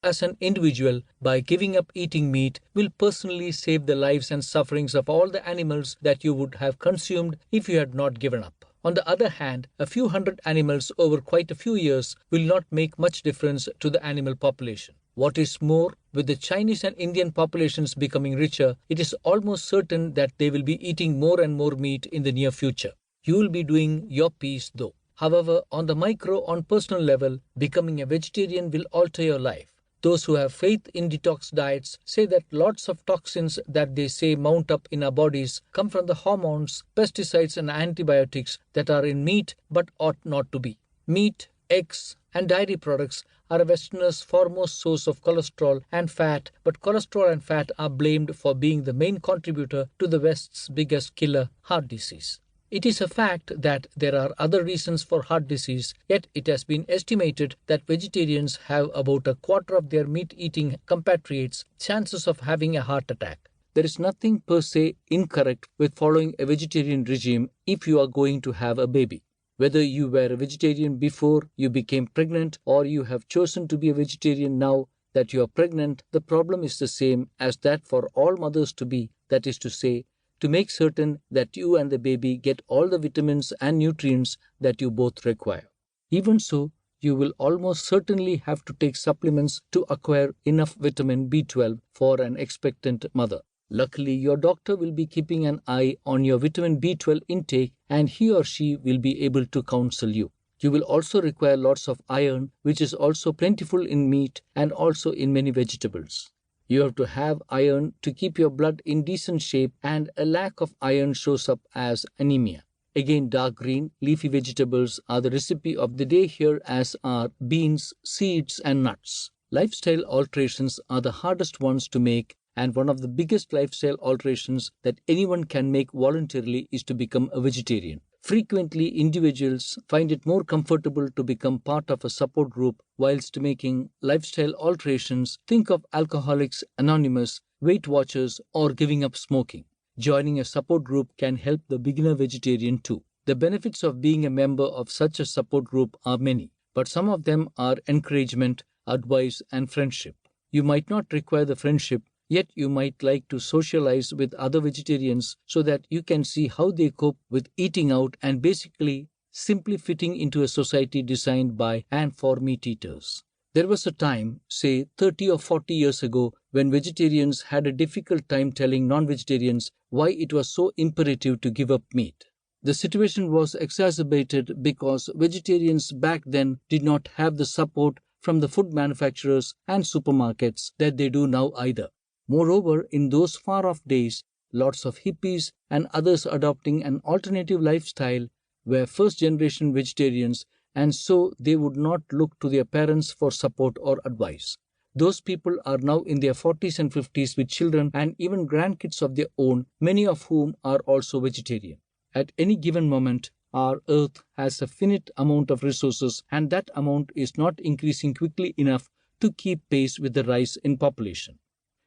as an individual, by giving up eating meat, will personally save the lives and sufferings of all the animals that you would have consumed if you had not given up. On the other hand, a few hundred animals over quite a few years will not make much difference to the animal population. What is more, with the Chinese and Indian populations becoming richer, it is almost certain that they will be eating more and more meat in the near future. You will be doing your piece though. However, on personal level, becoming a vegetarian will alter your life. Those who have faith in detox diets say that lots of toxins that they say mount up in our bodies come from the hormones, pesticides and antibiotics that are in meat but ought not to be. Meat, eggs and dairy products are a Westerner's foremost source of cholesterol and fat, but cholesterol and fat are blamed for being the main contributor to the West's biggest killer, heart disease. It is a fact that there are other reasons for heart disease, yet it has been estimated that vegetarians have about a quarter of their meat-eating compatriots' chances of having a heart attack. There is nothing per se incorrect with following a vegetarian regime if you are going to have a baby. Whether you were a vegetarian before you became pregnant or you have chosen to be a vegetarian now that you are pregnant, the problem is the same as that for all mothers to be, that is to say, to make certain that you and the baby get all the vitamins and nutrients that you both require. Even so, you will almost certainly have to take supplements to acquire enough vitamin B12 for an expectant mother. Luckily, your doctor will be keeping an eye on your vitamin B12 intake and he or she will be able to counsel you. You will also require lots of iron, which is also plentiful in meat and also in many vegetables. You have to have iron to keep your blood in decent shape, and a lack of iron shows up as anemia. Again, dark green, leafy vegetables are the recipe of the day here, as are beans, seeds, and nuts. Lifestyle alterations are the hardest ones to make, and one of the biggest lifestyle alterations that anyone can make voluntarily is to become a vegetarian. Frequently, individuals find it more comfortable to become part of a support group whilst making lifestyle alterations. Think of Alcoholics Anonymous, Weight Watchers, or giving up smoking. Joining a support group can help the beginner vegetarian too. The benefits of being a member of such a support group are many, but some of them are encouragement, advice, and friendship. You might not require the friendship, yet you might like to socialize with other vegetarians so that you can see how they cope with eating out and basically simply fitting into a society designed by and for meat eaters. There was a time, say 30 or 40 years ago, when vegetarians had a difficult time telling non-vegetarians why it was so imperative to give up meat. The situation was exacerbated because vegetarians back then did not have the support from the food manufacturers and supermarkets that they do now either. Moreover, in those far-off days, lots of hippies and others adopting an alternative lifestyle were first-generation vegetarians, and so they would not look to their parents for support or advice. Those people are now in their 40s and 50s with children and even grandkids of their own, many of whom are also vegetarian. At any given moment, our earth has a finite amount of resources, and that amount is not increasing quickly enough to keep pace with the rise in population.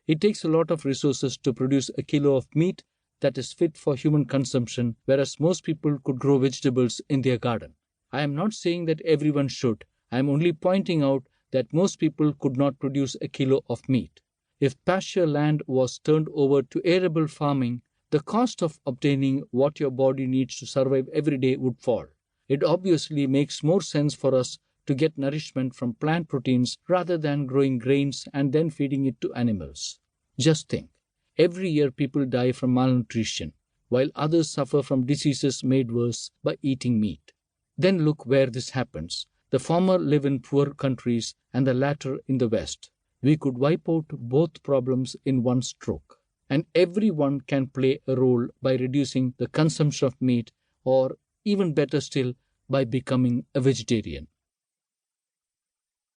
It takes a lot of resources to produce a kilo of meat that is fit for human consumption, whereas most people could grow vegetables in their garden. I am not saying that everyone should. I am only pointing out that most people could not produce a kilo of meat. If pasture land was turned over to arable farming, the cost of obtaining what your body needs to survive every day would fall. It obviously makes more sense for us to get nourishment from plant proteins rather than growing grains and then feeding it to animals. Just think, every year people die from malnutrition, while others suffer from diseases made worse by eating meat. Then look where this happens. The former live in poor countries and the latter in the West. We could wipe out both problems in one stroke. And everyone can play a role by reducing the consumption of meat, or even better still, by becoming a vegetarian.